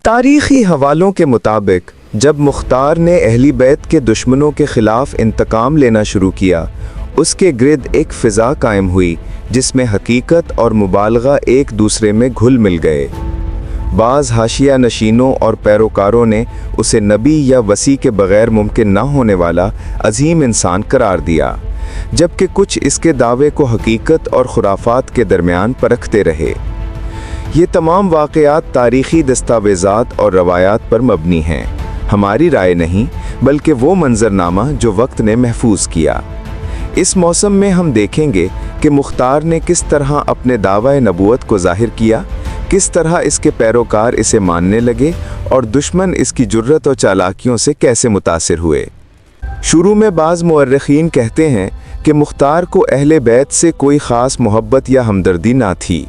تاریخی حوالوں کے مطابق جب مختار نے اہل بیت کے دشمنوں کے خلاف انتقام لینا شروع کیا، اس کے گرد ایک فضا قائم ہوئی جس میں حقیقت اور مبالغہ ایک دوسرے میں گھل مل گئے۔ بعض حاشیہ نشینوں اور پیروکاروں نے اسے نبی یا وصی کے بغیر ممکن نہ ہونے والا عظیم انسان قرار دیا، جبکہ کچھ اس کے دعوے کو حقیقت اور خرافات کے درمیان پرکھتے رہے۔ یہ تمام واقعات تاریخی دستاویزات اور روایات پر مبنی ہیں، ہماری رائے نہیں بلکہ وہ منظرنامہ جو وقت نے محفوظ کیا۔ اس موسم میں ہم دیکھیں گے کہ مختار نے کس طرح اپنے دعوی نبوت کو ظاہر کیا، کس طرح اس کے پیروکار اسے ماننے لگے اور دشمن اس کی جرت اور چالاکیوں سے کیسے متاثر ہوئے۔ شروع میں بعض مورخین کہتے ہیں کہ مختار کو اہل بیت سے کوئی خاص محبت یا ہمدردی نہ تھی۔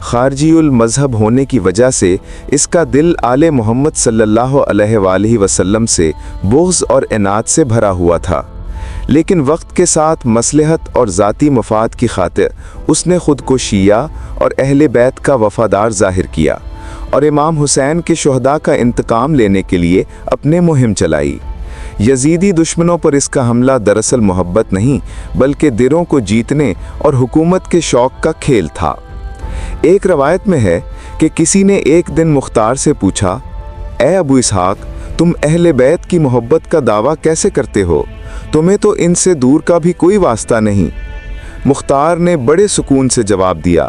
خارجی المذہب ہونے کی وجہ سے اس کا دل آل محمد صلی اللہ علیہ وآلہ وسلم سے بغض اور عناد سے بھرا ہوا تھا، لیکن وقت کے ساتھ مصلحت اور ذاتی مفاد کی خاطر اس نے خود کو شیعہ اور اہل بیت کا وفادار ظاہر کیا اور امام حسین کے شہداء کا انتقام لینے کے لیے اپنے مہم چلائی۔ یزیدی دشمنوں پر اس کا حملہ دراصل محبت نہیں بلکہ دلوں کو جیتنے اور حکومت کے شوق کا کھیل تھا۔ ایک روایت میں ہے کہ کسی نے ایک دن مختار سے پوچھا، اے ابو اسحاق، تم اہل بیت کی محبت کا دعویٰ کیسے کرتے ہو؟ تمہیں تو ان سے دور کا بھی کوئی واسطہ نہیں۔ مختار نے بڑے سکون سے جواب دیا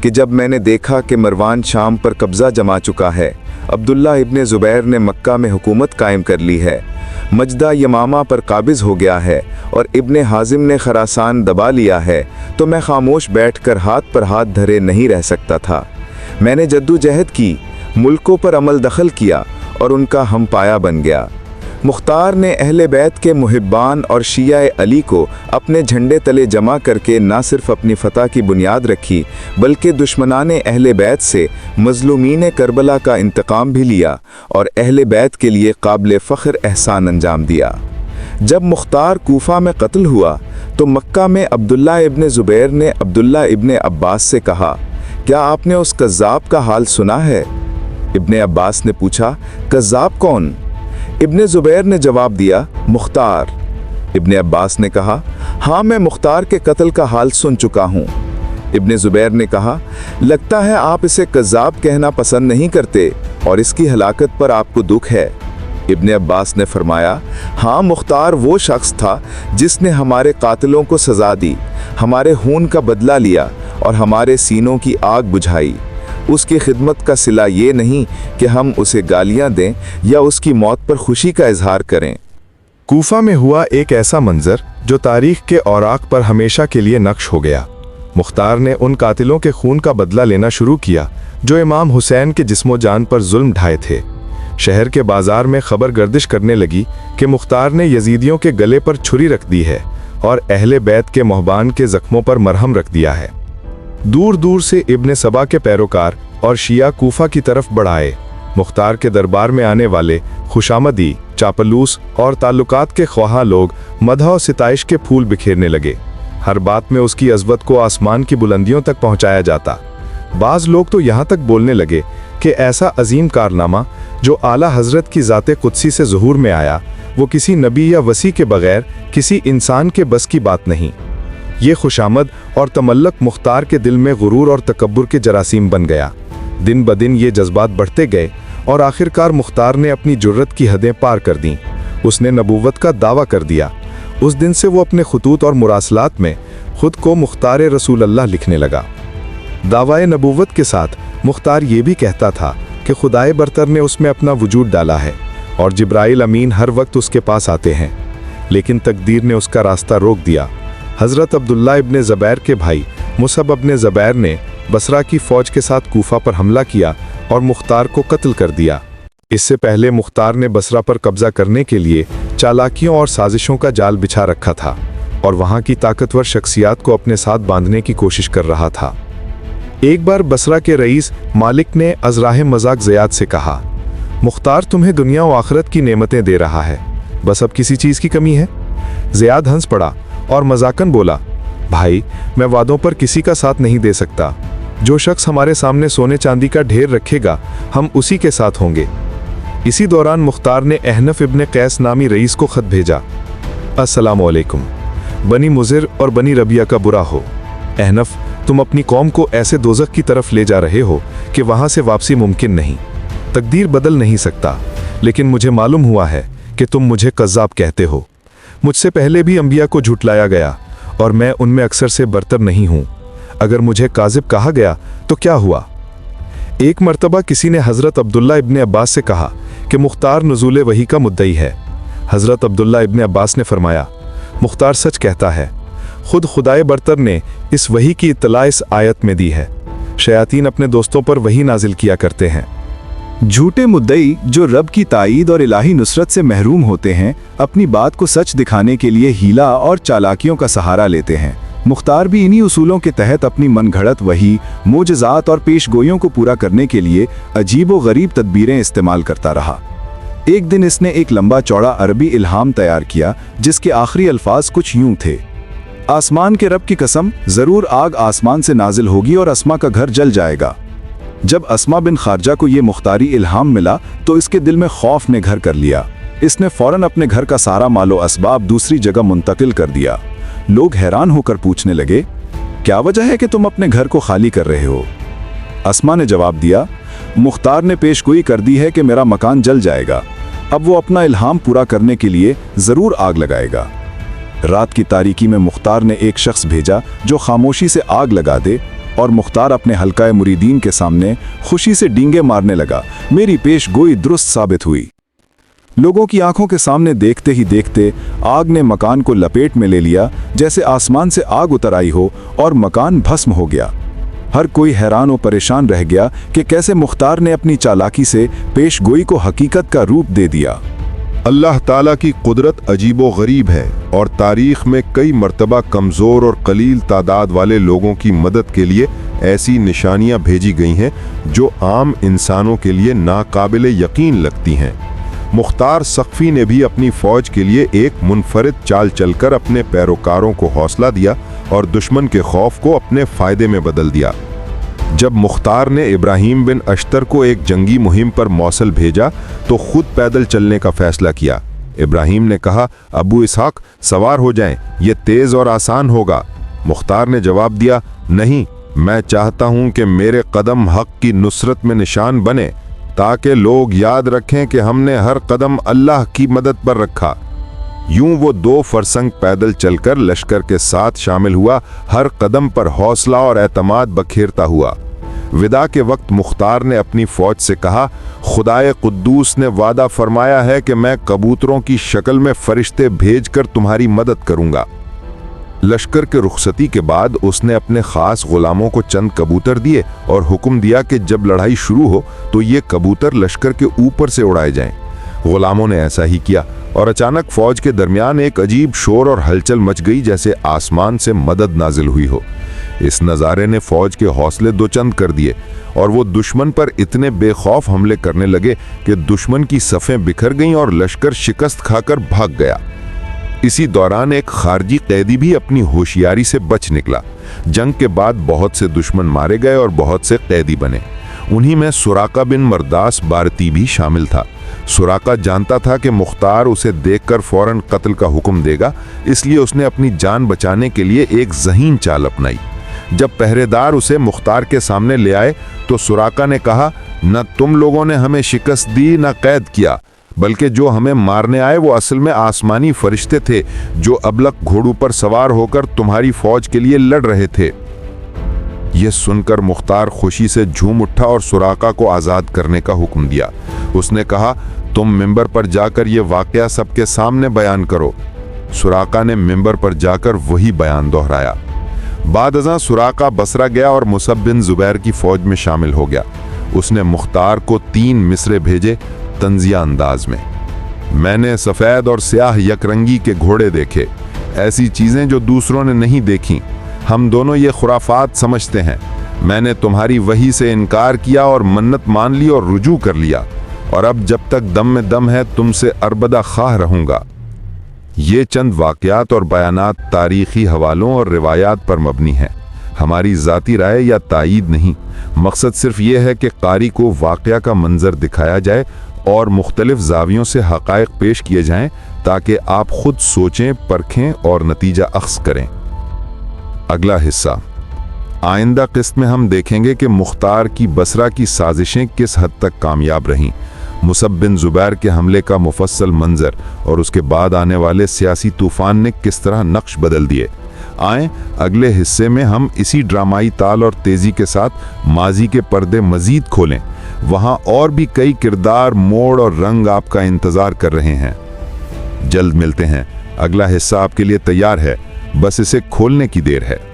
کہ جب میں نے دیکھا کہ مروان شام پر قبضہ جما چکا ہے، عبداللہ ابن زبیر نے مکہ میں حکومت قائم کر لی ہے، مجدہ یمامہ پر قابض ہو گیا ہے اور ابن حازم نے خراسان دبا لیا ہے، تو میں خاموش بیٹھ کر ہاتھ پر ہاتھ دھرے نہیں رہ سکتا تھا۔ میں نے جدوجہد کی، ملکوں پر عمل دخل کیا اور ان کا ہم پایا بن گیا۔ مختار نے اہل بیت کے محبان اور شیعہ علی کو اپنے جھنڈے تلے جمع کر کے نہ صرف اپنی فتح کی بنیاد رکھی بلکہ دشمنان اہل بیت سے مظلومین کربلا کا انتقام بھی لیا اور اہل بیت کے لیے قابل فخر احسان انجام دیا۔ جب مختار کوفہ میں قتل ہوا تو مکہ میں عبداللہ ابن زبیر نے عبداللہ ابن عباس سے کہا، کیا آپ نے اس کذاب کا حال سنا ہے؟ ابن عباس نے پوچھا، کذاب کون؟ ابن زبیر نے جواب دیا، مختار۔ ابن عباس نے کہا، ہاں میں مختار کے قتل کا حال سن چکا ہوں۔ ابن زبیر نے کہا، لگتا ہے آپ اسے کذاب کہنا پسند نہیں کرتے اور اس کی ہلاکت پر آپ کو دکھ ہے۔ ابن عباس نے فرمایا، ہاں مختار وہ شخص تھا جس نے ہمارے قاتلوں کو سزا دی، ہمارے خون کا بدلہ لیا اور ہمارے سینوں کی آگ بجھائی۔ اس کی خدمت کا صلہ یہ نہیں کہ ہم اسے گالیاں دیں یا اس کی موت پر خوشی کا اظہار کریں۔ کوفہ میں ہوا ایک ایسا منظر جو تاریخ کے اوراق پر ہمیشہ کے لیے نقش ہو گیا۔ مختار نے ان قاتلوں کے خون کا بدلہ لینا شروع کیا جو امام حسین کے جسم و جان پر ظلم ڈھائے تھے۔ شہر کے بازار میں خبر گردش کرنے لگی کہ مختار نے یزیدیوں کے گلے پر چھری رکھ دی ہے اور اہل بیت کے محبان کے زخموں پر مرہم رکھ دیا ہے۔ دور دور سے ابن سبا کے پیروکار اور شیعہ کوفہ کی طرف بڑھائے۔ مختار کے دربار میں آنے والے خوشامدی، چاپلوس اور تعلقات کے خواہاں لوگ مدح و ستائش کے پھول بکھیرنے لگے۔ ہر بات میں اس کی عظمت کو آسمان کی بلندیوں تک پہنچایا جاتا۔ بعض لوگ تو یہاں تک بولنے لگے کہ ایسا عظیم کارنامہ جو اعلیٰ حضرت کی ذات قدسی سے ظہور میں آیا، وہ کسی نبی یا وصی کے بغیر کسی انسان کے بس کی بات نہیں۔ یہ خوشامد اور تملق مختار کے دل میں غرور اور تکبر کے جراثیم بن گیا۔ دن بدن یہ جذبات بڑھتے گئے اور آخرکار مختار نے اپنی جرت کی حدیں پار کر دیں۔ اس نے نبوت کا دعویٰ کر دیا۔ اس دن سے وہ اپنے خطوط اور مراسلات میں خود کو مختار رسول اللہ لکھنے لگا۔ دعویٰ نبوت کے ساتھ مختار یہ بھی کہتا تھا کہ خدائے برتر نے اس میں اپنا وجود ڈالا ہے اور جبرائیل امین ہر وقت اس کے پاس آتے ہیں، لیکن تقدیر نے اس کا راستہ روک دیا۔ حضرت عبداللہ ابن زبیر کے بھائی مصعب ابن زبیر نے بصرہ کی فوج کے ساتھ کوفہ پر حملہ کیا اور مختار کو قتل کر دیا۔ اس سے پہلے مختار نے بصرہ پر قبضہ کرنے کے لیے چالاکیوں اور سازشوں کا جال بچھا رکھا تھا اور وہاں کی طاقتور شخصیات کو اپنے ساتھ باندھنے کی کوشش کر رہا تھا۔ ایک بار بصرہ کے رئیس مالک نے ازراہ مذاق زیاد سے کہا، مختار تمہیں دنیا و آخرت کی نعمتیں دے رہا ہے، بس اب کسی چیز کی کمی ہے؟ زیاد ہنس پڑا اور مذاقاً بولا، بھائی میں وعدوں پر کسی کا ساتھ نہیں دے سکتا، जो शख्स हमारे सामने सोने चांदी का ढेर रखेगा हम उसी के साथ होंगे। इसी दौरान मुख्तार ने अहनफ इब्न कैस नामी रईस को खत भेजा। अस्सलाम वालेकुम, बनी मुज़िर और बनी रबिया का बुरा हो। अहनफ, तुम अपनी कौम को ऐसे दोज़ख की तरफ ले जा रहे हो कि वहाँ से वापसी मुमकिन नहीं। तकदीर बदल नहीं सकता, लेकिन मुझे मालूम हुआ है कि तुम मुझे कज़्ज़ाब कहते हो। मुझसे पहले भी अंबिया को झुटलाया गया और मैं उनमें अक्सर से बरतर नहीं हूँ। अगर मुझे काज़िब कहा गया तो क्या हुआ? एक मर्तबा किसी ने हज़रत अब्दुल्ला इब्न अब्बास से कहा कि मुख्तार नुज़ूल वही का मुद्दई है। हज़रत अब्दुल्ला इब्न अब्बास ने फरमाया, मुख्तार सच कहता है। खुद खुदाए बरतर ने इस वही की इत्तला इस आयत में दी है। शयातीन अपने दोस्तों पर वही नाजिल किया करते हैं। झूठे मुद्दई जो रब की ताईद और इलाही नुसरत से महरूम होते हैं, अपनी बात को सच दिखाने के लिए हीला और चालाकियों का सहारा लेते हैं। मुख्तार भी इन्हीं उसूलों के तहत अपनी मनगढ़ंत वही, मोजज़ात और पेशगोइयों को पूरा करने के लिए अजीब व गरीब तदबीरें इस्तेमाल करता रहा। एक दिन इसने एक लंबा चौड़ा अरबी इल्हाम तैयार किया, जिसके आखिरी अल्फाज कुछ यूं थे: आसमान के रब की कसम, ज़रूर आग आसमान से नाजिल होगी और अस्मा का घर जल जाएगा। जब अस्मा बिन खारजा को ये मुख्तारी इल्हाम मिला तो इसके दिल में खौफ ने घर कर लिया। इसने फौरन अपने घर का सारा मालो असबाब दूसरी जगह मुंतकिल कर दिया। लोग हैरान होकर पूछने लगे, क्या वजह है कि तुम अपने घर को खाली कर रहे हो? अस्मा ने जवाब दिया, मुख्तार ने पेशगोई कर दी है कि मेरा मकान जल जाएगा। अब वो अपना इल्हाम पूरा करने के लिए ज़रूर आग लगाएगा। रात की तारीकी में मुख्तार ने एक शख्स भेजा जो खामोशी से आग लगा दे, और मुख्तार अपने हल्काए मुरीदीन के सामने खुशी से डींगे मारने लगा। मेरी पेशगोई दुरुस्त साबित हुई। लोगों की आंखों के सामने देखते ही देखते आग ने मकान को लपेट में ले लिया, जैसे आसमान से आग उतर आई हो, और मकान भस्म हो गया। हर कोई हैरान और परेशान रह गया कि कैसे मुख्तार ने अपनी चालाकी से पेशगोई को हकीकत का रूप दे दिया। अल्लाह ताला की कुदरत अजीबो गरीब है और तारीख में कई मर्तबा कमज़ोर और कलील तादाद वाले लोगों की मदद के लिए ऐसी निशानियां भेजी गई हैं जो आम इंसानों के लिए नाकाबिले यकीन लगती हैं। मुख्तार सख्फी ने भी अपनी फ़ौज के लिए एक मुनफरिद चाल चलकर अपने पैरोकारों को हौसला दिया और दुश्मन के खौफ को अपने फ़ायदे में बदल दिया। जब मुख्तार ने इब्राहीम बिन अश्तर को एक जंगी मुहिम पर मौसल भेजा तो खुद पैदल चलने का फैसला किया। इब्राहीम ने कहा, अबू इसहाक सवार हो जाएं, ये तेज़ और आसान होगा। मुख्तार ने जवाब दिया, नहीं, मैं चाहता हूं कि मेरे कदम हक की नुसरत में निशान बने, ताकि लोग याद रखें कि हमने हर कदम अल्लाह की मदद पर रखा। यूं वो 2 फरसंग पैदल चलकर लश्कर के साथ शामिल हुआ, हर कदम पर हौसला और एतमाद बखेरता हुआ। विदा के वक्त मुख्तार ने अपनी फौज से कहा, खुदाए कुद्दूस ने वादा फरमाया है कि मैं कबूतरों की शक्ल में फरिश्ते भेजकर तुम्हारी मदद करूंगा। लश्कर के रुखसती के बाद उसने अपने खास गुलामों को चंद कबूतर दिए और हुक्म दिया कि जब लड़ाई शुरू हो तो ये कबूतर लश्कर के ऊपर से उड़ाए जाएं। गुलामों ने ऐसा ही किया और अचानक फौज के दरमियान एक अजीब शोर और हलचल मच गई, जैसे आसमान से मदद नाजिल हुई हो। इस नज़ारे ने फौज के हौसले दोचंद कर दिए और वो दुश्मन पर इतने बेखौफ हमले करने लगे कि दुश्मन की सफ़ें बिखर गईं और लश्कर शिकस्त खाकर भाग गया। इसी दौरान एक खारजी कैदी भी अपनी होशियारी से बच निकला। जंग के बाद बहुत से दुश्मन मारे गए और बहुत से कैदी बने। उन्हीं में सुराका बिन मरदास बारती भी शामिल था। सुराका जानता था कि मुख्तार उसे देखकर फौरन कत्ल का हुक्म देगा, इसलिए उसने अपनी जान बचाने के लिए एक ज़हीन चाल अपनाई। जब पहरेदार उसे मुख्तार के सामने ले आए तो सुराका ने कहा, न तुम लोगों ने हमें शिकस्त दी न कैद किया, बल्कि जो हमें मारने आए वो असल में आसमानी फरिश्ते थे जो अबलक घोड़ों पर सवार होकर तुम्हारी फौज के लिए लड़ रहे थे। यह सुनकर मुख्तार खुशी से झूम उठा और सुराका को आज़ाद करने का हुक्म दिया। उसने कहा, तुम मिंबर पर जाकर यह वाकया सबके सामने बयान करो। सुराका ने मिंबर पर जाकर वही बयान दोहराया। बाद अज़ां सुराका बसरा गया और मुसअब बिन ज़ुबैर की फौज में शामिल हो गया। उसने मुख्तार को 3 मिसरे भेजे तंजिया अंदाज में। मैंने सफ़ेद और स्याह यकरंगी के घोड़े देखे, ऐसी चीज़ें जो दूसरों ने नहीं देखी। हम दोनों ये खुराफात समझते हैं। मैंने तुम्हारी वही से इनकार किया और मन्नत मान ली और रुजू कर लिया, और अब जब तक दम में दम है तुमसे अरबदा खाह रहूँगा। ये चंद वाक़यात और बयानात तारीख़ी हवालों और रिवायात पर मबनी हैं। हमारी ज़ाती राय या तायीद नहीं। मकसद सिर्फ ये है कि कारी को वाक़या का मंजर दिखाया जाए और मुख्तलिफ ज़ावियों से हक़ाइक़ पेश किए जाएं ताकि आप खुद सोचें, परखें और नतीजा अख्ज़ करें। अगला हिस्सा। आइंदा किस्त में हम देखेंगे कि मुख्तार की बसरा की साजिशें किस हद तक कामयाब रहीं, मुसब बिन ज़ुबैर के हमले का मुफस्सल मंजर और उसके बाद आने वाले सियासी तूफ़ान ने किस तरह नक्श बदल दिए। आएँ अगले हिस्से में हम इसी ड्रामाई ताल और तेज़ी के साथ माजी के पर्दे मज़ीद खोलें। वहाँ और भी कई किरदार, मोड़ और रंग आपका इंतज़ार कर रहे हैं। जल्द मिलते हैं। अगला हिस्सा आपके लिए तैयार है, बस इसे खोलने की देर है।